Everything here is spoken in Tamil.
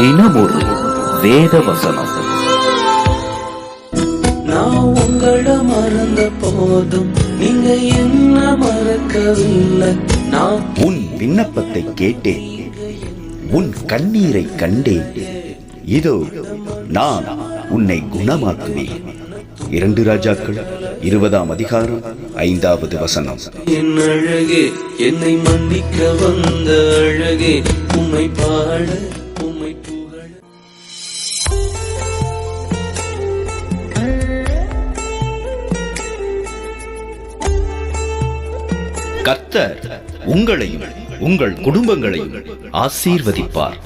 தினமொரு வேத வசனம். நான் உங்களை மறந்த போதும் நீங்க என்ன மறக்கவில்லை. நான் உன் விண்ணப்பத்தை கேட்டேன், உன் கண்ணீரை கண்டேன். இதோ நான் உன்னை குணமாக்குவேன். 2 ராஜாக்கள் 20ஆம் அதிகாரம் 5வது வசனம். என் அழகே, என்னை மன்னிக்க வந்த அழகே, உம்மை பாட உம்மை புகழ. கர்த்தர் உங்களையும் உங்கள் குடும்பங்களையும் ஆசீர்வதிப்பார்.